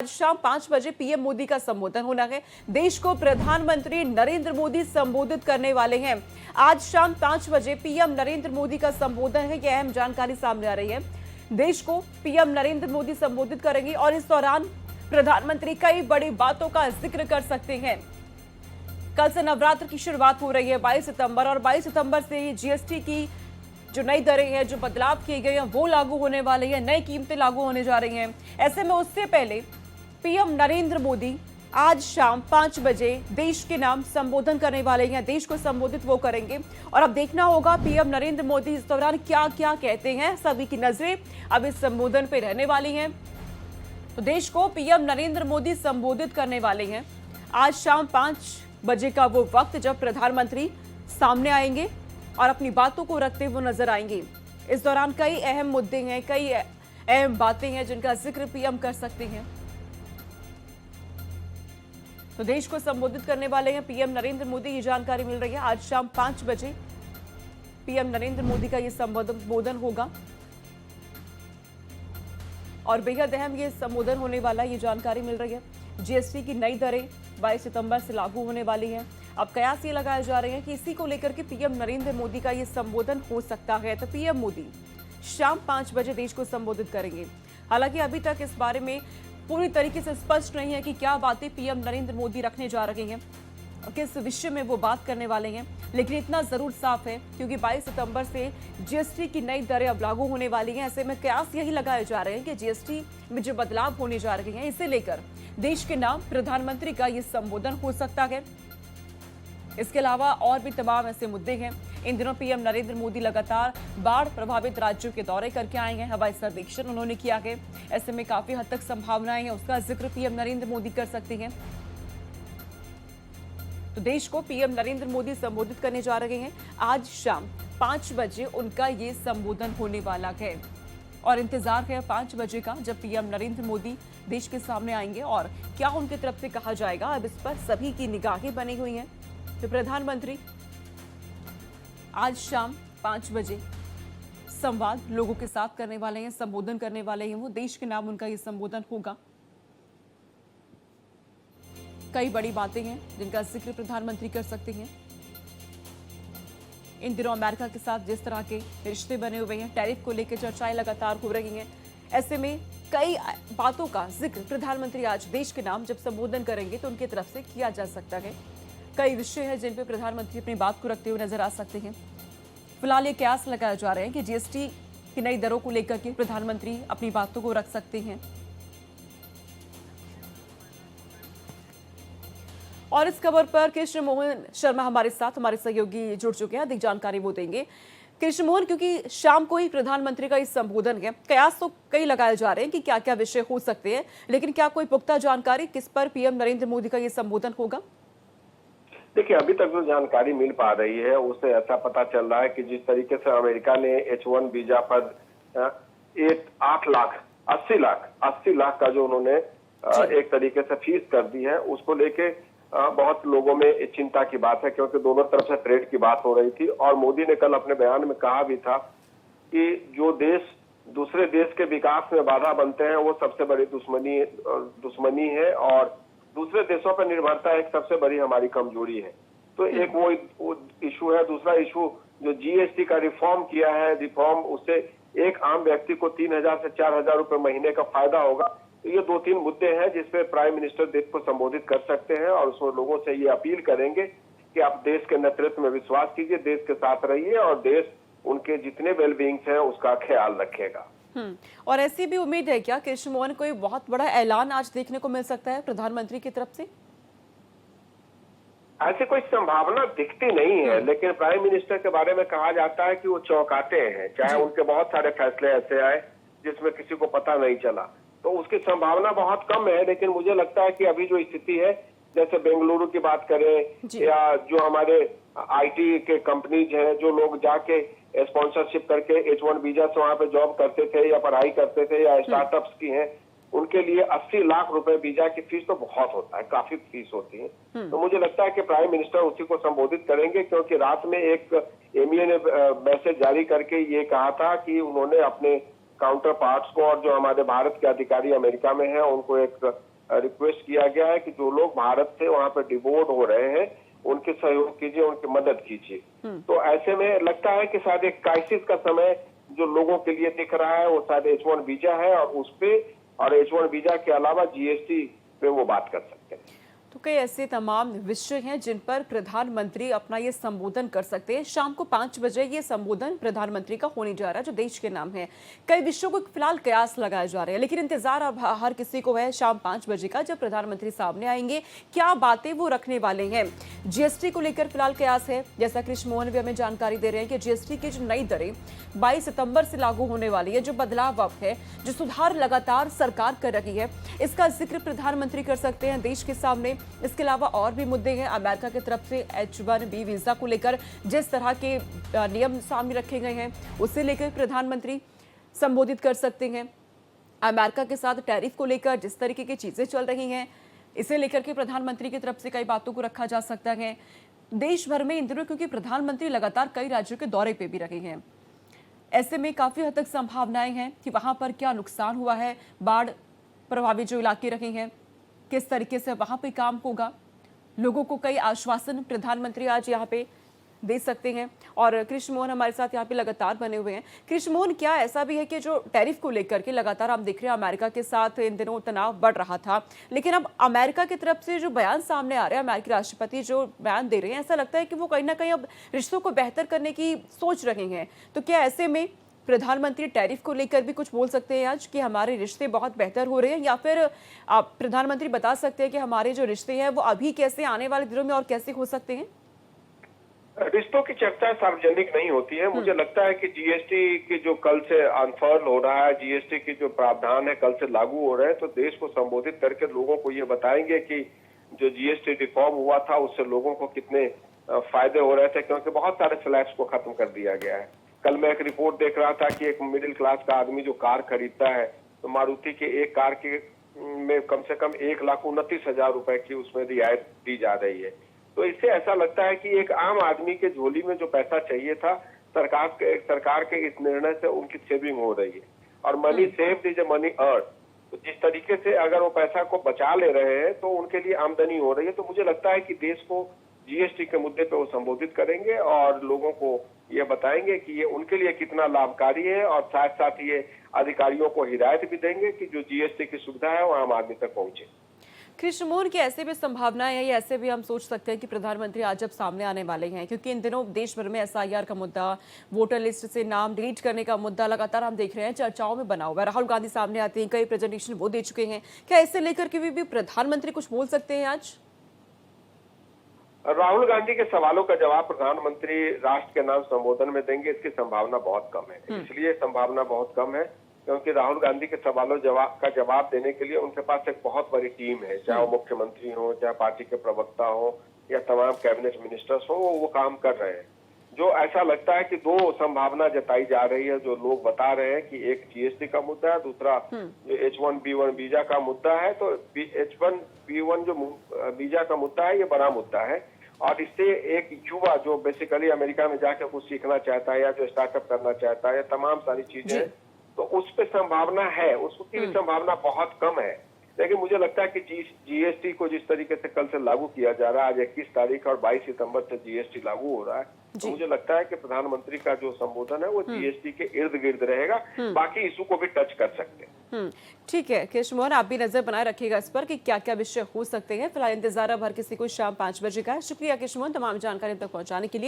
आज शाम 5 बजे पीएम मोदी का संबोधन होना है। देश को प्रधानमंत्री नरेंद्र मोदी संबोधित करने वाले हैं। आज शाम 5 बजे पीएम नरेंद्र मोदी का संबोधन है। यह अहम जानकारी सामने आ रही है। देश को पीएम नरेंद्र मोदी संबोधित करेंगे और इस दौरान प्रधानमंत्री कई बड़ी बातों का जिक्र कर सकते हैं। कल से नवरात्र की शुरुआत हो रही है 22 सितंबर और 22 सितंबर से जीएसटी की जो नई दरें हैं, जो बदलाव किए गए हैं, वो लागू होने वाले हैं। नई कीमतें लागू होने जा रही हैं। ऐसे में उससे पहले पीएम नरेंद्र मोदी आज शाम 5 बजे देश के नाम संबोधन करने वाले हैं। देश को संबोधित वो करेंगे और अब देखना होगा पीएम नरेंद्र मोदी इस दौरान क्या क्या कहते हैं। सभी की नजरें अब इस संबोधन पे रहने वाली हैं। तो देश को पीएम नरेंद्र मोदी संबोधित करने वाले हैं। आज शाम 5 बजे का वो वक्त जब प्रधानमंत्री सामने आएंगे और अपनी बातों को रखते हुए नजर आएंगे। इस दौरान कई अहम मुद्दे हैं, कई अहम बातें हैं जिनका जिक्र पीएम कर सकते हैं। तो देश को संबोधित करने वाले हैं पीएम नरेंद्र मोदी, ये जानकारी मिल रही है। आज शाम 5 बजे पीएम नरेंद्र मोदी का ये संबोधन होगा और बेहद अहम ये संबोधन होने वाला, ये जानकारी मिल रही है। जीएसटी की नई दरें 22 सितंबर से लागू होने वाली हैं। अब कयास ये लगाए जा रहे हैं कि इसी को लेकर के पीएम नरेंद्र मोदी का ये संबोधन हो सकता है। तो पीएम मोदी शाम 5 बजे देश को संबोधित करेंगे। हालांकि अभी तक इस बारे में पूरी तरीके से स्पष्ट नहीं है कि क्या बातें पीएम नरेंद्र मोदी रखने जा रहे हैं, किस विषय में वो बात करने वाले हैं। लेकिन इतना जरूर साफ है क्योंकि 22 सितंबर से जीएसटी की नई दरें अब लागू होने वाली हैं। ऐसे में कयास यही लगाए जा रहे हैं कि जीएसटी में जो बदलाव होने जा रहे हैं, इसे लेकर देश के नाम प्रधानमंत्री का ये संबोधन हो सकता है। इसके अलावा और भी तमाम ऐसे मुद्दे हैं। इन दिनों पीएम नरेंद्र मोदी लगातार बाढ़ प्रभावित राज्यों के दौरे करके आए हैं। हवाई सर्वेक्षण उन्होंने किया है। ऐसे में काफी हद तक संभावनाएं हैं, उसका जिक्र पीएम नरेंद्र मोदी कर सकते हैं। तो देश को पीएम नरेंद्र मोदी संबोधित करने जा रहे हैं। आज शाम 5 बजे उनका ये संबोधन होने वाला है और इंतजार है 5 बजे का, जब पीएम नरेंद्र मोदी देश के सामने आएंगे और क्या उनकी तरफ से कहा जाएगा। अब इस पर सभी की निगाहें बनी हुई हैं। तो प्रधानमंत्री आज शाम 5 बजे संवाद लोगों के साथ करने वाले हैं, संबोधन करने वाले हैं। वो देश के नाम उनका ये संबोधन होगा। कई बड़ी बातें हैं जिनका जिक्र प्रधानमंत्री कर सकते हैं। इन दिनों अमेरिका के साथ जिस तरह के रिश्ते बने हुए हैं, टैरिफ को लेकर चर्चाएं लगातार हो रही हैं। ऐसे में कई बातों का जिक्र प्रधानमंत्री आज देश के नाम जब संबोधन करेंगे तो उनकी तरफ से किया जा सकता है। कई विषय हैं जिन पे प्रधानमंत्री अपनी बात को रखते हुए नजर आ सकते हैं। फिलहाल ये कयास लगाए जा रहे हैं कि जीएसटी की नई दरों को लेकर के प्रधानमंत्री अपनी बातों को रख सकते हैं। और इस खबर पर कृष्ण मोहन शर्मा हमारे साथ, हमारे सहयोगी जुड़ चुके हैं, अधिक जानकारी वो देंगे। कृष्ण मोहन, क्योंकि शाम को ही प्रधानमंत्री का इस संबोधन है, कयास तो कई लगाए जा रहे हैं कि क्या क्या विषय हो सकते हैं, लेकिन क्या कोई पुख्ता जानकारी किस पर पीएम नरेंद्र मोदी का ये संबोधन होगा? देखिए, अभी तक जो जानकारी मिल पा रही है उससे ऐसा पता चल रहा है कि जिस तरीके से अमेरिका ने H1 वीजा पर 80 लाख का जो उन्होंने एक तरीके से फीस कर दी है, उसको लेके बहुत लोगों में चिंता की बात है, क्योंकि दोनों तरफ से ट्रेड की बात हो रही थी। और मोदी ने कल अपने बयान में कहा भी था कि जो देश दूसरे देश के विकास में बाधा बनते हैं वो सबसे बड़ी दुश्मनी है और दूसरे देशों पर निर्भरता एक सबसे बड़ी हमारी कमजोरी है। तो एक वो इशू है। दूसरा इशू जो जीएसटी का रिफॉर्म किया है, उससे एक आम व्यक्ति को 3,000 से 4,000 रुपए महीने का फायदा होगा। तो ये 2-3 मुद्दे हैं जिसपे प्राइम मिनिस्टर देश को संबोधित कर सकते हैं और उसमें लोगों से ये अपील करेंगे कि आप देश के नेतृत्व में विश्वास कीजिए, देश के साथ रहिए और देश उनके जितने वेलबींग्स हैं उसका ख्याल रखेगा। और ऐसी भी उम्मीद है क्या कृष्ण मोहन, कोई बहुत बड़ा ऐलान आज देखने को मिल सकता है प्रधानमंत्री की तरफ से? ऐसी कोई संभावना दिखती नहीं है, लेकिन प्राइम मिनिस्टर के बारे में कहा जाता है कि वो चौंकाते हैं, चाहे उनके बहुत सारे फैसले ऐसे आए जिसमें किसी को पता नहीं चला, तो उसकी संभावना बहुत कम है। लेकिन मुझे लगता है कि अभी जो स्थिति है, जैसे बेंगलुरु की बात करें या जो हमारे आईटी के कंपनीज हैं, जो लोग जाके स्पॉन्सरशिप करके H1 वीजा से वहां पे जॉब करते थे या पढ़ाई करते थे या स्टार्टअप्स की हैं, उनके लिए 80 लाख रुपए वीजा की फीस तो बहुत होता है, काफी फीस होती है। तो मुझे लगता है कि प्राइम मिनिस्टर उसी को संबोधित करेंगे, क्योंकि रात में एक एमईए ने मैसेज जारी करके ये कहा था कि उन्होंने अपने काउंटर पार्ट्स को और जो हमारे भारत के अधिकारी अमेरिका में हैं उनको एक रिक्वेस्ट किया गया है कि जो लोग भारत से वहां पर डिवोर्ट हो रहे हैं उनके सहयोग कीजिए, उनकी मदद कीजिए। तो ऐसे में लगता है कि शायद एक क्राइसिस का समय जो लोगों के लिए दिख रहा है वो शायद H1 वीजा है, और उस पे और H1 वीजा के अलावा GST पे वो बात कर सकते हैं। तो कई ऐसे तमाम विषय हैं जिन पर प्रधानमंत्री अपना ये संबोधन कर सकते हैं। शाम को 5 बजे ये संबोधन प्रधानमंत्री का होने जा रहा है जो देश के नाम है। कई विषयों को फिलहाल कयास लगाए जा रहे हैं, लेकिन इंतजार अब हर किसी को है शाम 5 बजे का, जब प्रधानमंत्री सामने आएंगे क्या बातें वो रखने वाले हैं। GST को लेकर फिलहाल कयास है, जैसा कृष्ण मोहन भी हमें जानकारी दे रहे हैं कि GST की जो नई दरें 22 सितंबर से लागू होने वाली है, जो बदलाव अब है, जो सुधार लगातार सरकार कर रही है, इसका जिक्र प्रधानमंत्री कर सकते हैं देश के सामने। इसके अलावा और भी मुद्दे हैं। अमेरिका की तरफ से H1B वीजा को लेकर जिस तरह के नियम सामने रखे गए हैं उसे लेकर प्रधानमंत्री संबोधित कर सकते हैं। अमेरिका के साथ टैरिफ को लेकर जिस तरीके की चीजें चल रही हैं इसे लेकर के प्रधानमंत्री की तरफ से कई बातों को रखा जा सकता है देश भर में इन दिनों, क्योंकि प्रधानमंत्री लगातार कई राज्यों के दौरे पे भी रहे हैं। ऐसे में काफी हद तक संभावनाएं हैं कि वहां पर क्या नुकसान हुआ है, बाढ़ प्रभावित जो इलाके रहे हैं किस तरीके से वहां पे काम होगा, लोगों को कई आश्वासन प्रधानमंत्री आज यहाँ पे दे सकते हैं। और कृष्ण मोहन हमारे साथ यहाँ पे लगातार बने हुए हैं। कृष्ण मोहन, क्या ऐसा भी है कि जो टैरिफ को लेकर के लगातार हम देख रहे हैं अमेरिका के साथ इन दिनों तनाव बढ़ रहा था, लेकिन अब अमेरिका की तरफ से जो बयान सामने आ रहे हैं, अमेरिकी राष्ट्रपति जो बयान दे रहे हैं, ऐसा लगता है कि वो कहीं ना कहीं अब रिश्तों को बेहतर करने की सोच रहे हैं। तो क्या ऐसे में प्रधानमंत्री टैरिफ को लेकर भी कुछ बोल सकते हैं आज कि हमारे रिश्ते बहुत बेहतर हो रहे हैं, या फिर आप प्रधानमंत्री बता सकते हैं कि हमारे जो रिश्ते हैं वो अभी कैसे, आने वाले दिनों में और कैसे हो सकते हैं? रिश्तों की चर्चा सार्वजनिक नहीं होती है। मुझे लगता है कि GST की जो कल से अनफर्ल हो रहा है, GST की जो प्रावधान है कल से लागू हो रहे हैं, तो देश को संबोधित करके लोगों को ये बताएंगे कि जो GST रिफॉर्म हुआ था उससे लोगों को कितने फायदे हो रहे थे, क्योंकि बहुत सारे स्लैब्स को खत्म कर दिया गया है। कल मैं एक रिपोर्ट देख रहा था कि एक मिडिल क्लास का आदमी जो कार खरीदता है तो मारुति के एक कार के में कम से कम 1,29,000 रुपए की उसमें रियायत दी जा रही है। तो इससे ऐसा लगता है कि एक आम आदमी के झोली में जो पैसा चाहिए था, सरकार के इस निर्णय से उनकी सेविंग हो रही है। और money saved is a money earn. तो जिस तरीके से अगर वो पैसा को बचा ले रहे हैं तो उनके लिए आमदनी हो रही है। तो मुझे लगता है कि देश को GST के मुद्दे पे वो संबोधित करेंगे और लोगों को ये बताएंगे कि ये उनके लिए कितना लाभकारी है, और साथ साथ ये अधिकारियों को हिदायत भी देंगे कि जो GST की सुविधा है वो आम आदमी तक पहुंचे। कृष्ण मोहन, की ऐसे भी संभावनाएं है, या ऐसे भी हम सोच सकते हैं कि प्रधानमंत्री आज जब सामने आने वाले हैं, क्योंकि इन दिनों देश भर में SIR का मुद्दा, वोटर लिस्ट से नाम डिलीट करने का मुद्दा लगातार हम देख रहे हैं चर्चाओं में बना हुआ है। राहुल गांधी सामने आते हैं, कई प्रेजेंटेशन वो दे चुके हैं। क्या इससे लेकर के भी प्रधानमंत्री कुछ बोल सकते हैं आज? राहुल गांधी के सवालों का जवाब प्रधानमंत्री राष्ट्र के नाम संबोधन में देंगे, इसकी संभावना बहुत कम है। इसलिए संभावना बहुत कम है क्योंकि राहुल गांधी के सवालों का जवाब देने के लिए उनके पास एक बहुत बड़ी टीम है, चाहे वो मुख्यमंत्री हो, चाहे पार्टी के प्रवक्ता हो, या तमाम कैबिनेट मिनिस्टर्स हो, वो काम कर रहे हैं। जो ऐसा लगता है कि दो संभावना जताई जा रही है, जो लोग बता रहे हैं कि एक GST का मुद्दा है, दूसरा H1B1 वीजा का मुद्दा है। तो H1B1 जो वीजा का मुद्दा है ये बड़ा मुद्दा है, और इससे एक युवा जो बेसिकली अमेरिका में जाकर कुछ सीखना चाहता है या जो स्टार्टअप करना चाहता है, या तमाम सारी चीजें, तो उस पर संभावना है, उसकी भी संभावना बहुत कम है। लेकिन मुझे लगता है कि GST को जिस तरीके से कल से लागू किया जा रहा है, आज 21 तारीख और 22 सितंबर से GST लागू हो रहा है, तो मुझे लगता है कि प्रधानमंत्री का जो संबोधन है वो GST के इर्द गिर्द रहेगा, बाकी इशू को भी टच कर सकते हैं। ठीक है कृष्ण मोहन, आप भी नजर बनाए रखिएगा इस पर कि क्या क्या विषय हो सकते हैं। फिलहाल इंतजार अब हर किसी को शाम 5 बजे का है। शुक्रिया कृष्ण मोहन तमाम जानकारी तक पहुंचाने के लिए।